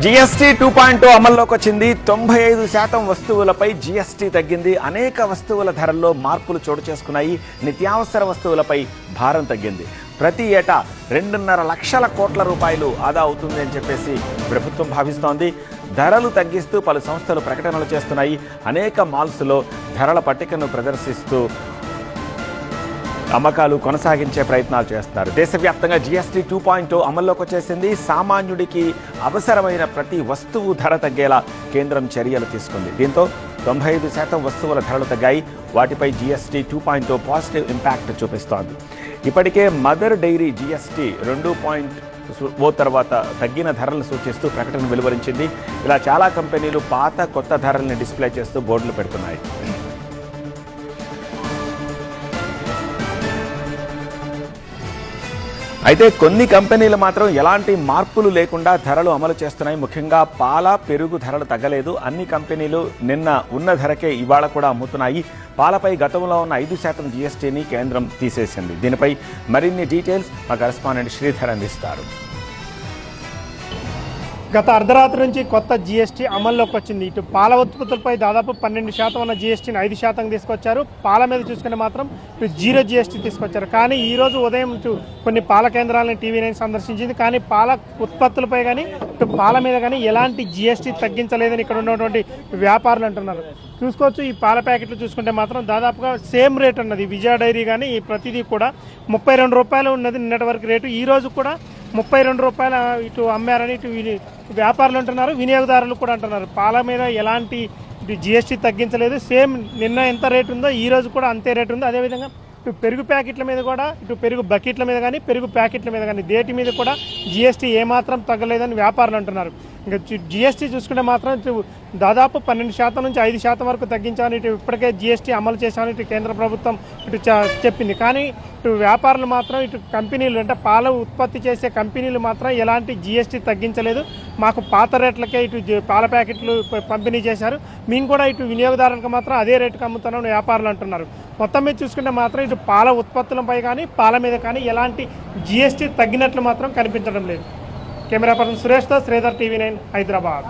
GST 2.0 అమల్లోకి వచ్చింది. 95% వస్తువులపై జీఎస్టీ తగ్గింది. అనేక వస్తువుల ధరల్లో మార్పులు చోటు చేసుకున్నాయి. నిత్యావసర వస్తువులపై భారం తగ్గింది. ప్రతి ఏటా 2.5 లక్షల కోట్ల రూపాయలు ఆదా అవుతుంది అని చెప్పేసి ప్రభుత్వం భావిస్తోంది. ధరలు తగ్గిస్తూ పలు సంస్థలు ప్రకటనలు చేస్తున్నాయి. అనేక మాల్స్లో ధరల పట్టికను ప్రదర్శిస్తూ అమ్మకాలు కొనసాగించే ప్రయత్నాలు చేస్తున్నారు. దేశవ్యాప్తంగా జీఎస్టీ 2.0 అమల్లోకి వచ్చేసింది. సామాన్యుడికి అవసరమైన ప్రతి వస్తువు ధర తగ్గేలా కేంద్రం చర్యలు తీసుకుంది. దీంతో 95% వస్తువుల ధరలు తగ్గాయి. వాటిపై జీఎస్టీ 2.0 పాజిటివ్ ఇంపాక్ట్ చూపిస్తోంది. ఇప్పటికే మదర్ డైరీ జీఎస్టీ 2.0 తర్వాత తగ్గిన ధరలను సూచిస్తూ ప్రకటన వెలువరించింది. ఇలా చాలా కంపెనీలు పాత కొత్త ధరల్ని డిస్ప్లే చేస్తూ బోర్డులు పెడుతున్నాయి. అయితే కొన్ని కంపెనీలు మాత్రం ఎలాంటి మార్పులు లేకుండా ధరలు అమలు చేస్తున్నాయి. ముఖ్యంగా పాల, పెరుగు ధరలు తగ్గలేదు. అన్ని కంపెనీలు నిన్న ఉన్న ధరకే ఇవాళ కూడా అమ్ముతున్నాయి. పాలపై గతంలో ఉన్న 5% జీఎస్టీని కేంద్రం తీసేసింది. దీనిపై మరిన్ని డీటెయిల్స్ మా కరెస్పాండెంట్ శ్రీధర్ అందిస్తారు. గత అర్ధరాత్రి నుంచి కొత్త జీఎస్టీ అమల్లోకి వచ్చింది. ఇటు పాల ఉత్పత్తులపై దాదాపు 12% ఉన్న జీఎస్టీని 5% తీసుకొచ్చారు. పాల మీద చూసుకుంటే మాత్రం ఇటు 0 జీఎస్టీ తీసుకొచ్చారు. కానీ ఈ రోజు ఉదయం కొన్ని పాల కేంద్రాలను TV9 సందర్శించింది. కానీ పాల ఉత్పత్తులపై కానీ ఇటు పాల మీద కానీ ఎలాంటి జీఎస్టీ తగ్గించలేదని ఇక్కడ ఉన్నటువంటి వ్యాపారులు అంటున్నారు. చూసుకోవచ్చు, ఈ పాల ప్యాకెట్లు చూసుకుంటే మాత్రం దాదాపుగా సేమ్ రేట్ ఉన్నది. విజయ డైరీ కానీ ఈ ప్రతిదీ కూడా 32 రూపాయలు ఉన్నది నిన్నటి వరకు రేటు. ఈ రోజు కూడా 32 రూపాయలు ఇటు అమ్మారని ఇటు వ్యాపారులు అంటున్నారు, వినియోగదారులు కూడా అంటున్నారు. పాల మీద ఎలాంటి జీఎస్టీ తగ్గించలేదు. సేమ్ నిన్న ఎంత రేటు ఉందో ఈ రోజు కూడా అంతే రేటు ఉంది. అదేవిధంగా ఇటు పెరుగు ప్యాకెట్ల మీద కూడా, ఇటు పెరుగు బకెట్ల మీద కానీ, పెరుగు ప్యాకెట్ల మీద కానీ దేటి మీద కూడా జీఎస్టీ ఏమాత్రం తగ్గలేదని వ్యాపారులు అంటున్నారు. ఇంకా జీఎస్టీ చూసుకుంటే మాత్రం దాదాపు 12% నుంచి 5% వరకు తగ్గించామని ఇటు ఇప్పటికే జీఎస్టీ అమలు చేశామని ఇటు కేంద్ర ప్రభుత్వం ఇటు చెప్పింది. కానీ ఇటు వ్యాపారులు మాత్రం ఇటు కంపెనీలు అంటే పాల ఉత్పత్తి చేసే కంపెనీలు మాత్రం ఎలాంటి జీఎస్టీ తగ్గించలేదు. మాకు పాత రేట్లకే ఇటు పాల ప్యాకెట్లు పంపిణీ చేశారు. మేము కూడా ఇటు వినియోగదారులకు మాత్రం అదే రేటుకి అమ్ముతున్నామని వ్యాపారులు అంటున్నారు. మొత్తం మీద చూసుకుంటే మాత్రం ఇటు పాల ఉత్పత్తులపై కానీ పాల మీద కానీ ఎలాంటి జీఎస్టీ తగ్గినట్లు మాత్రం కనిపించడం లేదు. కెమెరా పర్సన్ సురేష్తో శ్రీధర్, TV9 హైదరాబాద్.